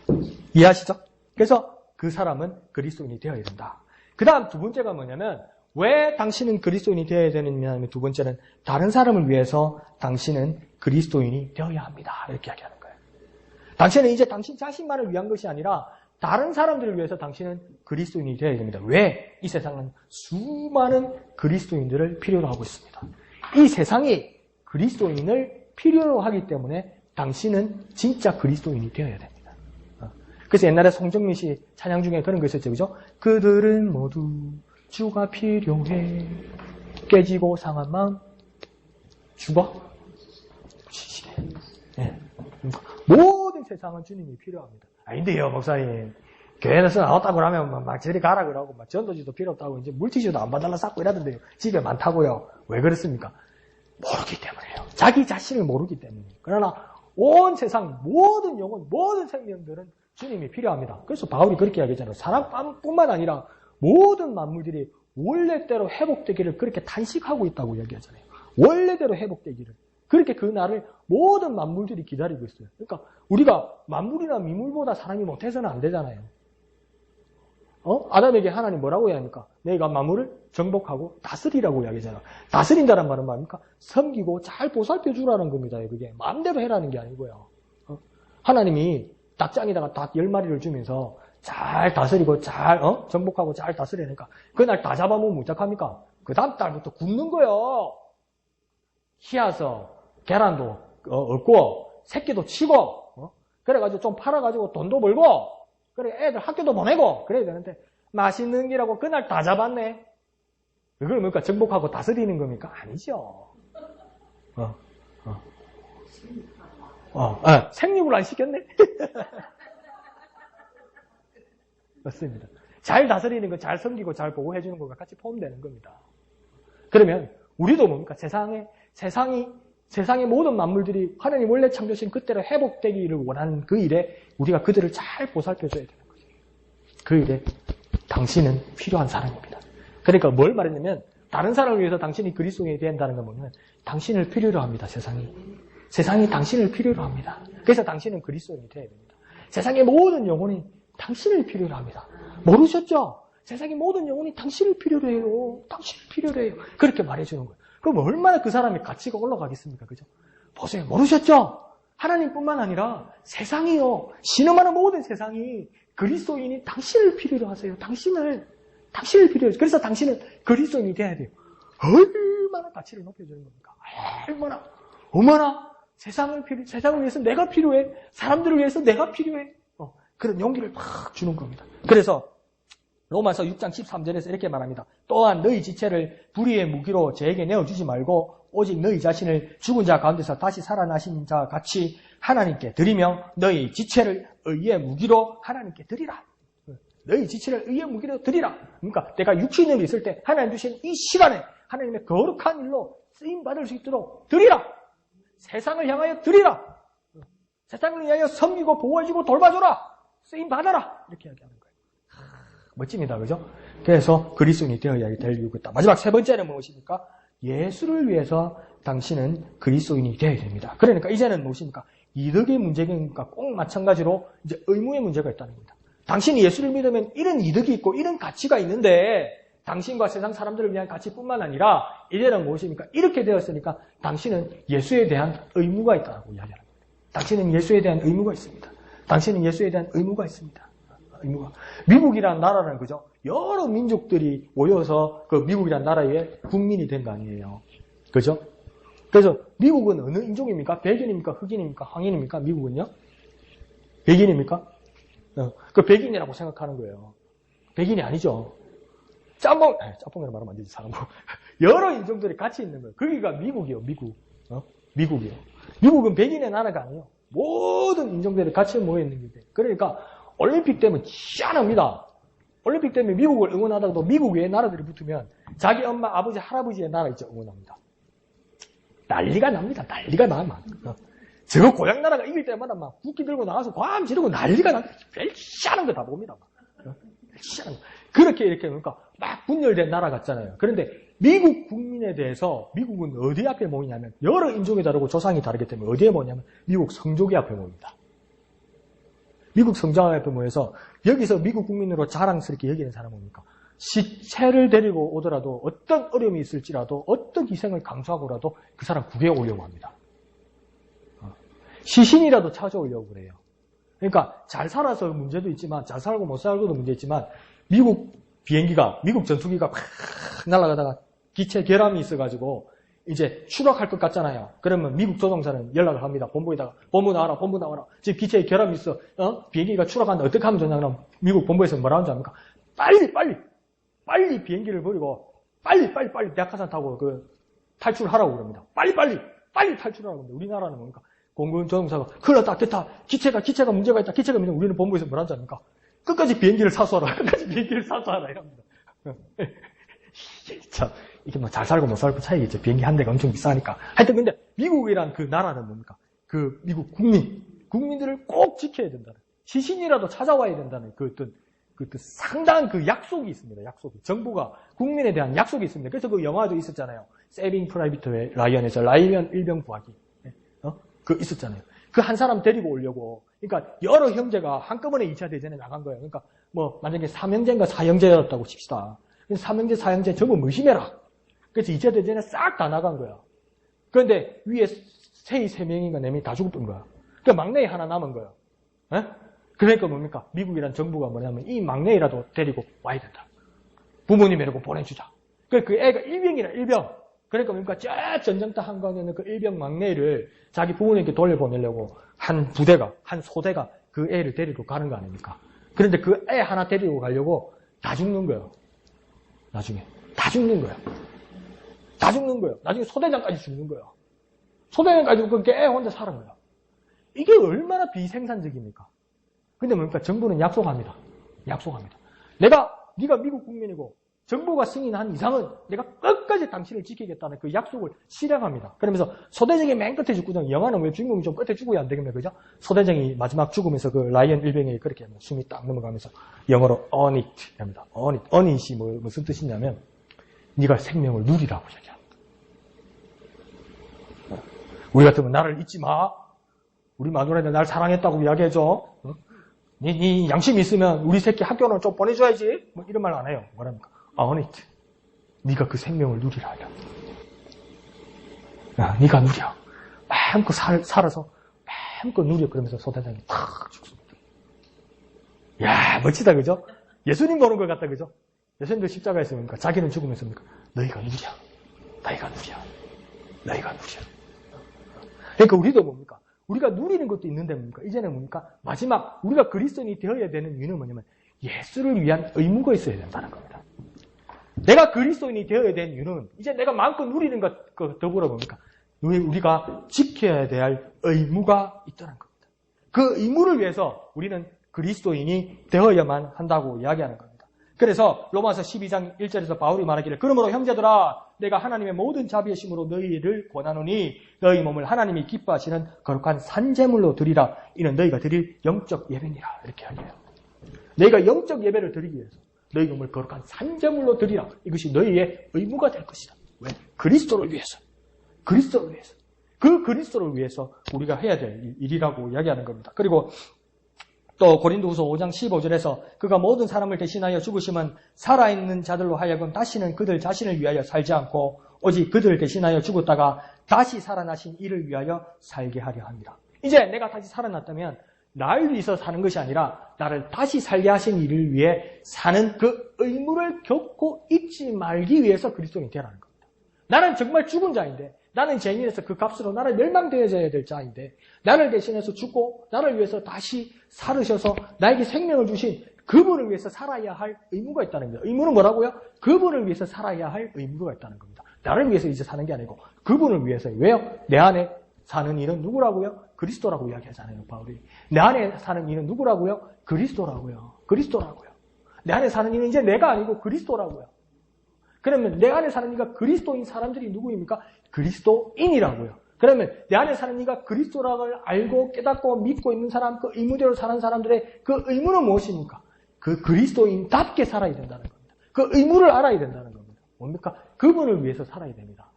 이해하시죠? 그래서 그 사람은 그리스도인이 되어야 된다. 그 다음 두 번째가 뭐냐면 왜 당신은 그리스도인이 되어야 되느냐면 두 번째는 다른 사람을 위해서 당신은 그리스도인이 되어야 합니다. 이렇게 이야기하는 거예요. 당신은 이제 당신 자신만을 위한 것이 아니라 다른 사람들을 위해서 당신은 그리스도인이 되어야 됩니다. 왜? 이 세상은 수많은 그리스도인들을 필요로 하고 있습니다. 이 세상이 그리스도인을 필요로 하기 때문에 당신은 진짜 그리스도인이 되어야 됩니다. 그래서 옛날에 송정민 씨 찬양 중에 그런 거 있었죠. 그죠? 그들은 모두 주가 필요해. 깨지고 상한 마음 죽어? 시시해. 네. 모든 세상은 주님이 필요합니다. 아닌데요, 목사님. 교회에서 나왔다고 하면 막 저리 가라 그러고 막 전도지도 필요 없다고 이제 물티슈도 안 받달라 쌓고 이러던데요. 집에 많다고요. 왜 그렇습니까? 모르기 때문에요. 자기 자신을 모르기 때문에. 그러나 온 세상 모든 영혼, 모든 생명들은 주님이 필요합니다. 그래서 바울이 그렇게 이야기했잖아요. 사람뿐만 아니라 모든 만물들이 원래대로 회복되기를 그렇게 탄식하고 있다고 이야기하잖아요. 원래대로 회복되기를. 그렇게 그 날을 모든 만물들이 기다리고 있어요. 그러니까 우리가 만물이나 미물보다 사람이 못해서는 안 되잖아요. 아담에게 하나님 뭐라고 이야기합니까? 내가 만물을 정복하고 다스리라고 이야기하잖아. 다스린다는 말은 뭡니까? 섬기고 잘 보살펴 주라는 겁니다. 그게 마음대로 해라는 게 아니고요. 하나님이 닭장에다가 닭 10마리를 주면서 잘 다스리고 잘 정복하고 잘 다스리니까 그날 다 잡아먹으면 어떡합니까? 그 다음 달부터 굶는 거요. 키워서 계란도 얻고 새끼도 치고 그래가지고 좀 팔아가지고 돈도 벌고 그래 애들 학교도 보내고 그래야 되는데 맛있는 기라고 그날 다 잡았네. 그걸 뭡니까? 정복하고 다스리는 겁니까? 아니죠. 생육을 안 시켰네? 맞습니다. 잘 다스리는 거, 잘 섬기고 잘 보호해주는 것과 같이 포함되는 겁니다. 그러면 우리도 뭡니까? 세상의 모든 만물들이 하나님 원래 창조신 그때로 회복되기를 원하는 그 일에 우리가 그들을 잘 보살펴줘야 되는 거죠. 그 일에 당신은 필요한 사람입니다. 그러니까 뭘 말했냐면 다른 사람을 위해서 당신이 그리스도인이 된다는 건 뭐냐면 당신을 필요로 합니다. 세상이 당신을 필요로 합니다. 그래서 당신은 그리스도인이 되어야 됩니다. 세상의 모든 영혼이 당신을 필요로 합니다. 모르셨죠? 세상의 모든 영혼이 당신을 필요로 해요. 당신을 필요로 해요. 그렇게 말해주는 거예요. 그럼 얼마나 그 사람의 가치가 올라가겠습니까? 그죠? 보세요. 모르셨죠? 하나님뿐만 아니라 세상이요. 신음하는 모든 세상이 그리스도인이 당신을 필요로 하세요. 당신을 필요로 해요. 그래서 당신은 그리스도인이 돼야 돼요. 얼마나 가치를 높여주는 겁니까? 얼마나 세상을 위해서 내가 필요해. 사람들을 위해서 내가 필요해. 그런 용기를 막 주는 겁니다. 그래서 로마서 6장 13절에서 이렇게 말합니다. 또한 너희 지체를 불의의 무기로 저에게 내어주지 말고 오직 너희 자신을 죽은 자 가운데서 다시 살아나신 자 같이 하나님께 드리며 너희 지체를 의의 무기로 하나님께 드리라. 너희 지체를 의의 무기로 드리라. 그러니까 내가 육신력이 있을 때 하나님 주신 이 시간에 하나님의 거룩한 일로 쓰임받을 수 있도록 드리라. 세상을 향하여 드리라. 세상을 위하여 섬기고 보호해주고 돌봐줘라. 쓰임받아라. 이렇게 이야기하는 거예요. 멋집니다. 그죠? 그래서 그리스도인이 되어야 될 이유가 있다. 마지막 세 번째는 무엇입니까? 예수를 위해서 당신은 그리스도인이 되어야 됩니다. 그러니까 이제는 무엇입니까? 이득의 문제니까 꼭 마찬가지로 이제 의무의 문제가 있다는 겁니다. 당신이 예수를 믿으면 이런 이득이 있고 이런 가치가 있는데 당신과 세상 사람들을 위한 가치뿐만 아니라 이제는 무엇입니까? 이렇게 되었으니까 당신은 예수에 대한 의무가 있다고 이야기하는 겁니다. 당신은 예수에 대한 의무가 있습니다. 당신은 예수에 대한 의무가 있습니다. 미국이라는 나라는 그죠? 여러 민족들이 모여서 그 미국이라는 나라의 국민이 된 거 아니에요. 그죠? 그래서 미국은 어느 인종입니까? 백인입니까? 흑인입니까? 황인입니까? 미국은요? 백인입니까? 그 백인이라고 생각하는 거예요. 백인이 아니죠. 짬뽕이라고 말하면 안 되지, 사람. 여러 인종들이 같이 있는 거예요. 거기가 미국이요, 미국. 미국이요. 미국은 백인의 나라가 아니에요. 모든 인종들이 같이 모여있는 게 돼요. 그러니까 올림픽 때문에 희한합니다. 올림픽 때문에 미국을 응원하다가도 미국 외의 나라들이 붙으면 자기 엄마, 아버지, 할아버지의 나라 있죠, 응원합니다. 난리가 납니다. 난리가 나, 막. 저거 고향 나라가 이길 때마다 막 국기 들고 나가서 과음 지르고 난리가 납니다. 제일 희한한 거 다 봅니다. 희한한 거. 그렇게 이렇게 그러니까 막 분열된 나라 같잖아요. 그런데 미국 국민에 대해서 미국은 어디 앞에 모이냐면 여러 인종이 다르고 조상이 다르기 때문에 어디에 모이냐면 미국 성조기 앞에 모입니다. 미국 성장 앞에 모여서 여기서 미국 국민으로 자랑스럽게 여기는 사람은 뭡니까? 시체를 데리고 오더라도 어떤 어려움이 있을지라도 어떤 희생을 감수하고라도 그 사람 국외에 오려고 합니다. 시신이라도 찾아오려고 그래요. 그러니까 잘 살아서 문제도 있지만 잘 살고 못 살고도 문제 있지만 미국 미국 전투기가 팍 날아가다가 기체 결함이 있어가지고 이제 추락할 것 같잖아요. 그러면 미국 조종사는 연락을 합니다. 본부에다가 본부 나와라. 지금 기체에 결함이 있어. 비행기가 추락한다. 어떻게 하면 되냐? 그럼 미국 본부에서 뭐라는 줄 압니까? 빨리 비행기를 버리고 빨리 낙하산 타고 그 탈출하라고 그럽니다. 빨리 탈출하라고 합니다. 우리나라는 뭡니까? 공군 조종사가 큰일 났다. 기체가 문제가 있다. 기체가 문제가 우리는 본부에서 뭐라는 줄 압니까? 끝까지 비행기를 사수하라. 이럽니다. 참, 이게 뭐 잘 살고 못 살고 차이겠죠. 비행기 한 대가 엄청 비싸니까. 하여튼 근데 미국이란 그 나라는 뭡니까? 그 미국 국민들을 꼭 지켜야 된다는. 시신이라도 찾아와야 된다는 그 상당한 그 약속이 있습니다. 정부가 국민에 대한 약속이 있습니다. 그래서 그 영화도 있었잖아요. 세빙 프라이빗 라이언에서 라이언 일병 구하기. 그 있었잖아요. 그 한 사람 데리고 오려고. 그러니까 여러 형제가 한꺼번에 2차 대전에 나간 거예요. 그러니까 뭐 만약에 3형제인가 4형제였다고 칩시다. 3형제, 4형제 전부 무심해라. 그래서 2차 대전에 싹 다 나간 거야. 그런데 위에 세이 3명인가 4명이 다 죽었던 거야. 그러니까 막내이 하나 남은 거야. 그러니까 뭡니까? 미국이란 정부가 뭐냐면 이 막내이라도 데리고 와야 된다. 부모님이라고 보내주자. 그 애가 일병이라, 일병. 그러니까 뭡니까? 저 전쟁터 한가운데 있는 그 일병 막내를 자기 부모님께 돌려보내려고 한 부대가, 한 소대가 그 애를 데리고 가는 거 아닙니까? 그런데 그 애 하나 데리고 가려고 다 죽는 거예요. 나중에. 다 죽는 거예요. 다 죽는 거예요. 나중에 소대장까지 죽는 거예요. 소대장까지 그 애 혼자 사는 거예요. 이게 얼마나 비생산적입니까? 근데 뭡니까? 정부는 약속합니다. 약속합니다. 네가 미국 국민이고 정부가 승인한 이상은 내가 끝까지 당신을 지키겠다는 그 약속을 실행합니다. 그러면서 소대장이 맨 끝에 죽거든요. 영화는 왜 주인공이 좀 끝에 죽어야 안 되겠네요. 그죠? 소대장이 마지막 죽으면서 그 라이언 일병이 그렇게 숨이 딱 넘어가면서 영어로 on it 합니다. on it이 무슨 뜻이냐면 네가 생명을 누리라고 얘기합니다. 우리 같으면 나를 잊지 마. 우리 마누라한테 날 사랑했다고 이야기해줘. 네 양심이 있으면 우리 새끼 학교는 좀 보내줘야지. 뭐 이런 말 안 해요. 뭐랍니까? on it. 네가 그 생명을 누리라 하려. 네가 누려. 마음껏 살아서 마음껏 누려. 그러면서 소대장이 탁 죽습니다. 야 멋지다 그죠? 예수님 보는 것 같다 그죠? 예수님도 십자가에서 뭡니까? 자기는 죽으면서 뭡니까? 너희가 누려. 너희가 누려. 너희가 누려. 그러니까 우리도 뭡니까? 우리가 누리는 것도 있는데 뭡니까? 이제는 뭡니까? 마지막 우리가 그리스도인이 되어야 되는 이유는 뭐냐면 예수를 위한 의무가 있어야 된다는 겁니다. 내가 그리스도인이 되어야 되는 이유는 이제 내가 마음껏 누리는 것 더불어 뭡니까? 우리가 지켜야 될 의무가 있다는 겁니다. 그 의무를 위해서 우리는 그리스도인이 되어야만 한다고 이야기하는 겁니다. 그래서 로마서 12장 1절에서 바울이 말하기를 그러므로 형제들아 내가 하나님의 모든 자비하심으로 너희를 권하노니 너희 몸을 하나님이 기뻐하시는 거룩한 산제물로 드리라. 이는 너희가 드릴 영적 예배니라. 이렇게 하네요. 너희가 영적 예배를 드리기 위해서 너희 몸을 거룩한 산제물로 드리라. 이것이 너희의 의무가 될 것이다. 왜? 그리스도를 위해서. 그리스도를 위해서. 그 그리스도를 위해서 우리가 해야 될 일이라고 이야기하는 겁니다. 그리고 또 고린도후서 5장 15절에서 그가 모든 사람을 대신하여 죽으시면 살아있는 자들로 하여금 다시는 그들 자신을 위하여 살지 않고 오직 그들을 대신하여 죽었다가 다시 살아나신 이를 위하여 살게 하려 합니다. 이제 내가 다시 살아났다면 나를 위해서 사는 것이 아니라 나를 다시 살게 하신 이를 위해 사는 그 의무를 결코 잊지 말기 위해서 그리스도인이 되라는 겁니다. 나는 정말 죽은 자인데 나는 죄인에서 그 값으로 나를 멸망되어져야 될 자인데 나를 대신해서 죽고 나를 위해서 다시 살으셔서 나에게 생명을 주신 그분을 위해서 살아야 할 의무가 있다는 겁니다. 의무는 뭐라고요? 그분을 위해서 살아야 할 의무가 있다는 겁니다. 나를 위해서 이제 사는 게 아니고 그분을 위해서요. 왜요? 내 안에 사는 이는 누구라고요? 그리스도라고 이야기하잖아요. 바울이. 내 안에 사는 이는 누구라고요? 그리스도라고요. 그리스도라고요. 내 안에 사는 이는 이제 내가 아니고 그리스도라고요. 그러면 내 안에 사는 이가 그리스도인 사람들이 누구입니까? 그리스도인이라고요. 그러면 내 안에 사는 이가 그리스도라고 알고 깨닫고 믿고 있는 사람, 그 의무대로 사는 사람들의 그 의무는 무엇입니까? 그 그리스도인답게 살아야 된다는 겁니다. 그 의무를 알아야 된다는 겁니다. 뭡니까? 그분을 위해서 살아야 됩니다.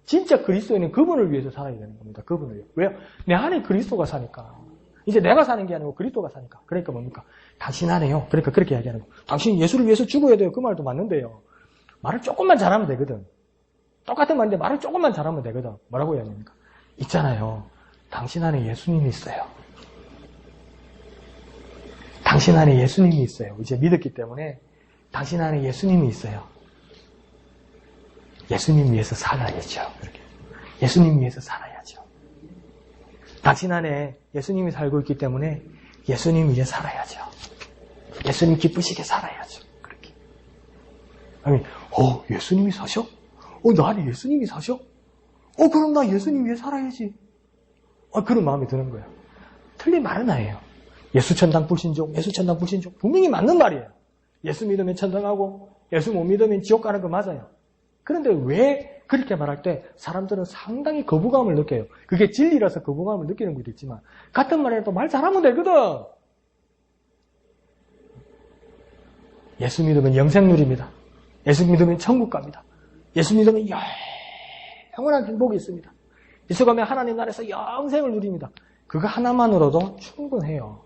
진짜 그리스도인은 그분을 위해서 살아야 되는 겁니다. 그분을 위해서. 왜요? 내 안에 그리스도가 사니까. 이제 내가 사는 게 아니고 그리스도가 사니까. 그러니까 뭡니까? 당신 안에요. 그러니까 그렇게 이야기하는 거예요. 당신 예수를 위해서 죽어야 돼요. 그 말도 맞는데요. 말을 조금만 잘하면 되거든. 똑같은 말인데 말을 조금만 잘하면 되거든. 뭐라고 이야기합니까? 있잖아요. 당신 안에 예수님이 있어요. 당신 안에 예수님이 있어요. 이제 믿었기 때문에 당신 안에 예수님이 있어요. 예수님 위해서 살아야죠. 이렇게. 예수님 위해서 살아야죠. 당신 안에 예수님이 살고 있기 때문에 예수님 위해 살아야죠. 예수님 기쁘시게 살아야죠. 그렇게. 아니, 예수님이 사셔? 나 안에 예수님이 사셔? 그럼 나 예수님 위해 살아야지. 그런 마음이 드는 거예요. 틀린 말은 아니에요. 예수 천당 불신종, 예수 천당 불신종. 분명히 맞는 말이에요. 예수 믿으면 천당하고, 예수 못 믿으면 지옥 가는 거 맞아요. 그런데 왜 그렇게 말할 때 사람들은 상당히 거부감을 느껴요. 그게 진리라서 거부감을 느끼는 것도 있지만, 같은 말이라도 말 잘하면 되거든. 예수 믿으면 영생 누립니다. 예수 믿으면 천국 갑니다. 예수 믿으면 영원한 행복이 있습니다. 예수 가면 하나님 나라에서 영생을 누립니다. 그거 하나만으로도 충분해요.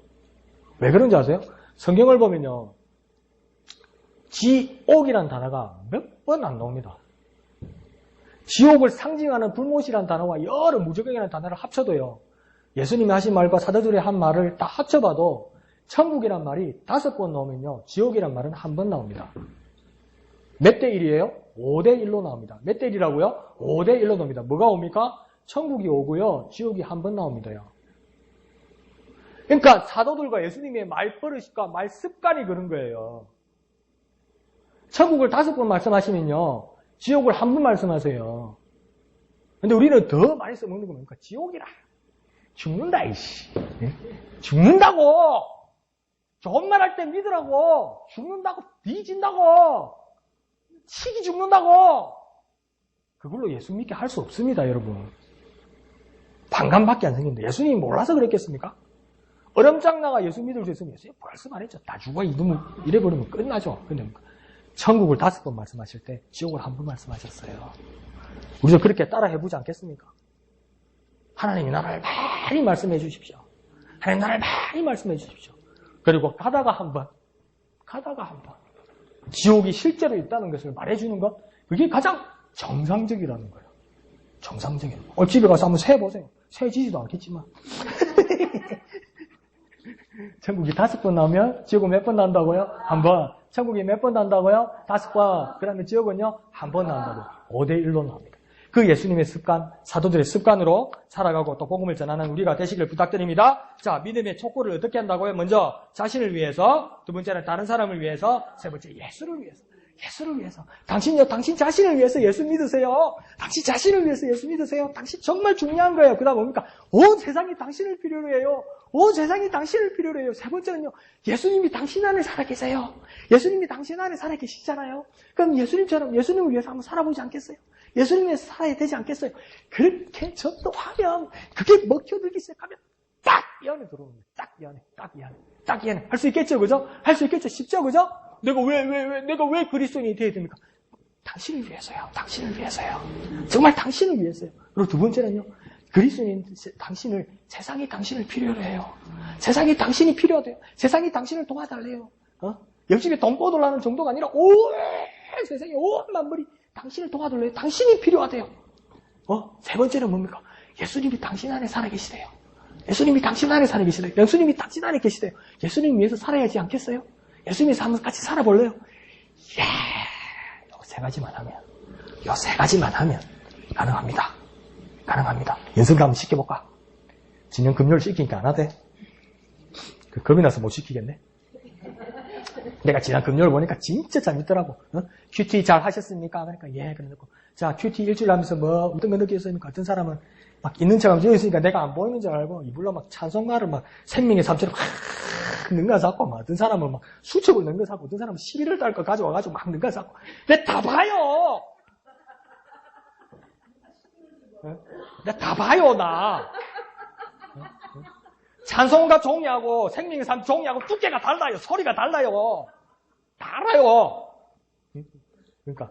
왜 그런지 아세요? 성경을 보면요. 지옥이라는 단어가 몇 번 안 나옵니다. 지옥을 상징하는 불못이라는 단어와 여러 무저갱이라는 단어를 합쳐도요. 예수님이 하신 말과 사도들이 한 말을 다 합쳐봐도 천국이란 말이 5번 나오면요. 지옥이란 말은 한 번 나옵니다. 몇 대 1이에요? 5대1로 나옵니다. 몇 대 1이라고요? 5대1로 나옵니다. 뭐가 옵니까? 천국이 오고요. 지옥이 한 번 나옵니다요. 그러니까 사도들과 예수님의 말버릇과 말습관이 그런 거예요. 천국을 5번 말씀하시면요. 지옥을 한 번 말씀하세요. 근데 우리는 더 많이 써먹는 거 뭡니까? 지옥이라. 죽는다, 이씨. 죽는다고! 좋은 말 할 때 믿으라고! 죽는다고! 뒤진다고! 치기 죽는다고! 그걸로 예수 믿게 할 수 없습니다, 여러분. 반감밖에 안 생깁니다. 예수님이 몰라서 그랬겠습니까? 어림장나가 예수 믿을 수 있으면 예수님 벌써 말했죠. 다 죽어, 이놈을 이래버리면 끝나죠. 근데 천국을 5번 말씀하실 때 지옥을 한 번 말씀하셨어요. 우리도 그렇게 따라 해보지 않겠습니까? 하나님의 나라를 많이 말씀해 주십시오. 하나님의 나라를 많이 말씀해 주십시오. 그리고 가다가 한 번, 지옥이 실제로 있다는 것을 말해주는 것, 그게 가장 정상적이라는 거예요. 정상적인. 집에 가서 한번 세보세요. 세지지도 않겠지만. 천국이 5번 나오면 지옥은 몇 번 나온다고요? 한 번. 천국이 몇 번 나온다고요? 5번. 그 다음에 지옥은요? 한 번 나온다고. 5대1로 나옵니다. 그 예수님의 습관, 사도들의 습관으로 살아가고 또 복음을 전하는 우리가 되시길 부탁드립니다. 자, 믿음의 촉구를 어떻게 한다고요? 먼저 자신을 위해서, 두 번째는 다른 사람을 위해서, 세 번째 예수를 위해서. 예수를 위해서. 당신요, 당신 자신을 위해서 예수 믿으세요. 당신 자신을 위해서 예수 믿으세요. 당신 정말 중요한 거예요. 그 다음 뭡니까? 온 세상이 당신을 필요로 해요. 온 세상이 당신을 필요로 해요. 세 번째는요, 예수님이 당신 안에 살아계세요. 예수님이 당신 안에 살아계시잖아요. 그럼 예수님처럼 예수님을 위해서 한번 살아보지 않겠어요? 예수님 위해서 살아야 되지 않겠어요? 그렇게 전도하면, 그게 먹혀들기 시작하면 딱 이 안에 들어옵니다. 딱 이 안에, 딱 이 안에, 딱 이 안에. 할 수 있겠죠, 그죠? 할 수 있겠죠? 쉽죠, 그죠? 내가 왜 그리스도인이 되어야 됩니까? 당신을 위해서요. 당신을 위해서요. 정말 당신을 위해서요. 그리고 두 번째는요. 그리스도인 세상이 당신을 필요로 해요. 세상이 당신이 필요하대요. 세상이 당신을 도와달래요. 열심히 돈 꿔달라는 정도가 아니라 온 세상에 온 만물이 당신을 도와달래요. 당신이 필요하대요. 세 번째는 뭡니까? 예수님이 당신 안에 살아계시대요. 예수님이 당신 안에 살아계시대요. 예수님이 당신 안에 계시대요. 예수님 위해서 살아야 하지 않겠어요? 예수님에서 한번 같이 살아볼래요? 요 세 가지만 하면 가능합니다. 연습을 한번 시켜볼까? 진영 금요일 시키니까 안 하대. 겁이 나서 못 시키겠네. 내가 지난 금요일 보니까 진짜 재밌더라고. 큐티 잘 하셨습니까? 그러니까 예, 그래놓고 자 큐티 일주일 하면서 뭐 어떤 거 느꼈습니까? 어떤 사람은 막 있는 척하면서 여기 있으니까 내가 안 보이는 줄 알고 이불로 막 찬송가를 막 생명의 삶처럼 능가잡고 막 어떤 사람은 막 수첩을 능가잡고 어떤 사람은 시비를 딸 거 가져와가지고 막 능가잡고 내가 다 봐요. 내가 다 봐요 나. 찬송가 종이하고 생명의 삶 종이하고 두께가 달라요. 소리가 달라요. 다 알아요. 그러니까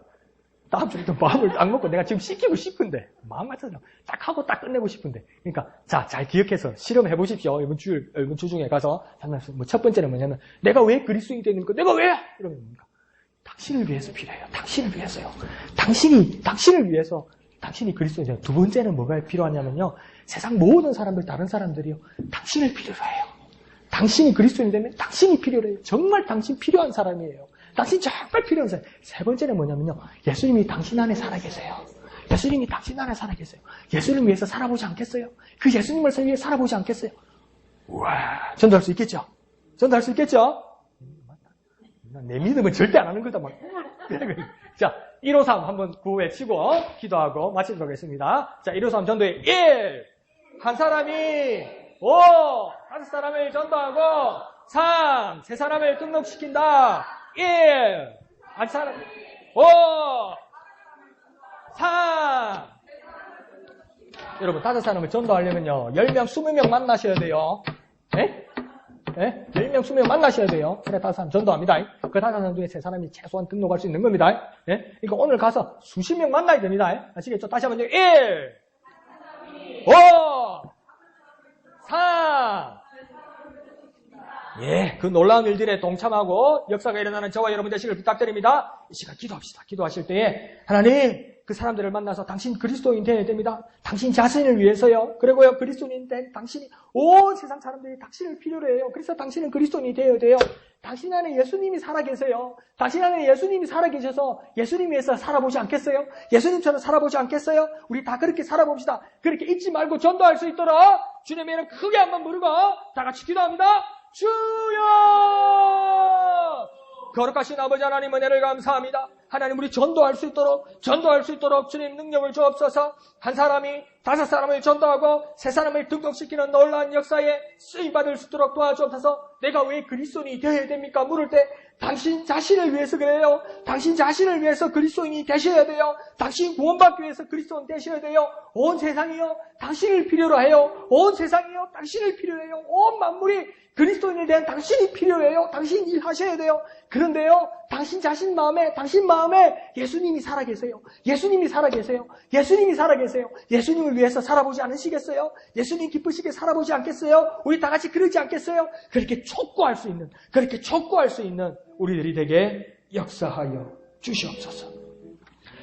다음 주부터 마음을 딱 먹고 내가 지금 시키고 싶은데 마음 같아서 딱 하고 딱 끝내고 싶은데 그러니까 자, 잘 기억해서 실험해 보십시오. 이번 주 중에 가서 뭐 첫 번째는 뭐냐면 내가 왜 그리스도인이 되는가? 내가 왜? 이러면 뭡니까? 당신을 위해서 필요해요. 당신을 위해서요. 당신을 위해서 당신이 그리스도인이죠. 두 번째는 뭐가 필요하냐면요. 세상 모든 사람들, 다른 사람들이요. 당신을 필요로 해요. 당신이 그리스도인 되면 당신이 필요로 해요. 정말 당신 필요한 사람이에요. 당신 정말 필요한 사람. 세 번째는 뭐냐면요. 예수님이 당신 안에 살아계세요. 예수님이 당신 안에 살아계세요. 예수님을 위해서 살아보지 않겠어요? 그 예수님을 위해 살아보지 않겠어요? 우와, 전도할 수 있겠죠? 전도할 수 있겠죠? 내 믿음은 절대 안 하는 거다. 막. 자, 153 한번 구호외치고 기도하고 마치도록 하겠습니다. 자, 153 전도에 1. 한 사람이 5. 5사람을 전도하고 3. 3사람을 등록시킨다. 1. 한 사람 5. 3. 여러분 5사람을 전도하려면요. 10명, 20명 만나셔야 돼요. 네? 네? 10명, 20명 만나셔야 돼요. 그래, 5사람 전도합니다. 그 5사람 중에 3사람이 최소한 등록할 수 있는 겁니다. 네? 그러니까 오늘 가서 수십 명 만나야 됩니다. 아시겠죠? 다시 한번 1, 5, 4. 예, 그 놀라운 일들에 동참하고 역사가 일어나는 저와 여러분 되시길 부탁드립니다. 이 시간 기도합시다. 기도하실 때에 하나님, 그 사람들을 만나서 당신 그리스도인 되어야 됩니다. 당신 자신을 위해서요. 그리고요, 그리스도인 된 당신이 온 세상 사람들이 당신을 필요로 해요. 그래서 당신은 그리스도인이 되어야 돼요. 당신 안에 예수님이 살아계세요. 당신 안에 예수님이 살아계셔서 예수님 위해서 살아보지 않겠어요? 예수님처럼 살아보지 않겠어요? 우리 다 그렇게 살아봅시다. 그렇게 잊지 말고 전도할 수 있도록 주님의 이름 크게 한번 부르고 다 같이 기도합니다. 주여! 거룩하신 아버지 하나님 은혜를 감사합니다. 하나님 우리 전도할 수 있도록 주님 능력을 주옵소서. 한 사람이 5사람을 전도하고 3사람을 등록시키는 놀라운 역사에 쓰임받을 수 있도록 도와주옵소서. 내가 왜 그리스도인이 되어야 됩니까? 물을 때 당신 자신을 위해서 그래요. 당신 자신을 위해서 그리스도인이 되셔야 돼요. 당신 구원받기 위해서 그리스도인 되셔야 돼요. 온 세상이요 당신을 필요로 해요. 온 세상이요 당신을 필요해요. 온 만물이 그리스도인에 대한 당신이 필요해요. 당신 일하셔야 돼요. 그런데요, 당신 마음에 예수님이 살아계세요. 예수님이 살아계세요. 예수님을 위해서 살아보지 않으시겠어요? 예수님 기쁘시게 살아보지 않겠어요? 우리 다 같이 그러지 않겠어요? 그렇게 촉구할 수 있는 우리들이 되게 역사하여 주시옵소서.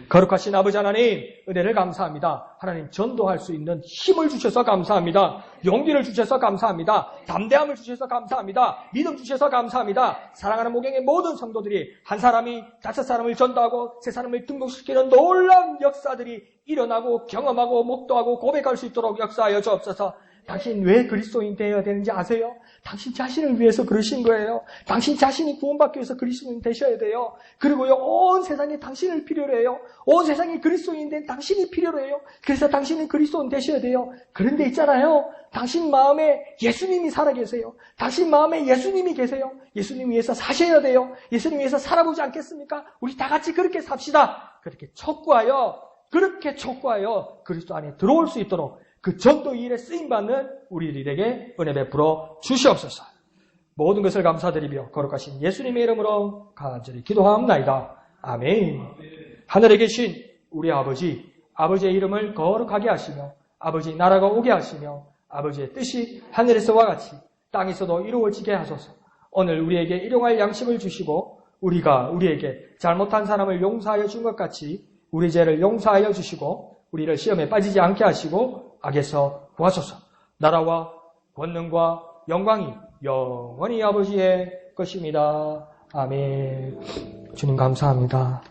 거룩하신 아버지 하나님, 은혜를 감사합니다. 하나님, 전도할 수 있는 힘을 주셔서 감사합니다. 용기를 주셔서 감사합니다. 담대함을 주셔서 감사합니다. 믿음 주셔서 감사합니다. 사랑하는 목양의 모든 성도들이 한 사람이 5사람을 전도하고 3사람을 등록시키는 놀라운 역사들이 일어나고 경험하고 목도하고 고백할 수 있도록 역사하여 주옵소서. 당신 왜 그리스도인 되어야 되는지 아세요? 당신 자신을 위해서 그러신 거예요. 당신 자신이 구원받기 위해서 그리스도인 되셔야 돼요. 그리고요, 온 세상에 당신을 필요로 해요. 온 세상에 그리스도인 된 당신이 필요로 해요. 그래서 당신은 그리스도인 되셔야 돼요. 그런데 있잖아요, 당신 마음에 예수님이 살아계세요. 당신 마음에 예수님이 계세요. 예수님 위해서 사셔야 돼요. 예수님 위해서 살아보지 않겠습니까? 우리 다 같이 그렇게 삽시다. 그렇게 촉구하여 그리스도 안에 들어올 수 있도록 그 전도 일에 쓰임받는 우리들에게 은혜 베풀어 주시옵소서. 모든 것을 감사드리며 거룩하신 예수님의 이름으로 간절히 기도하옵나이다. 아멘. 하늘에 계신 우리 아버지의 이름을 거룩하게 하시며 아버지 나라가 오게 하시며 아버지의 뜻이 하늘에서와 같이 땅에서도 이루어지게 하소서. 오늘 우리에게 일용할 양식을 주시고 우리가 우리에게 잘못한 사람을 용서하여 준 것 같이 우리 죄를 용서하여 주시고 우리를 시험에 빠지지 않게 하시고 악에서 구하소서. 나라와 권능과 영광이 영원히 아버지의 것입니다. 아멘. 주님 감사합니다.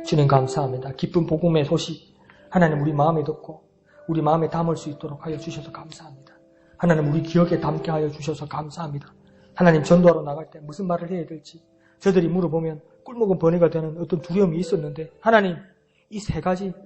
주님 감사합니다. 기쁜 복음의 소식 하나님 우리 마음에 듣고 우리 마음에 담을 수 있도록 하여 주셔서 감사합니다. 하나님 우리 기억에 담게 하여 주셔서 감사합니다. 하나님 전도하러 나갈 때 무슨 말을 해야 될지 저들이 물어보면 꿀먹은 번뇌가 되는 어떤 두려움이 있었는데 하나님 이 3가지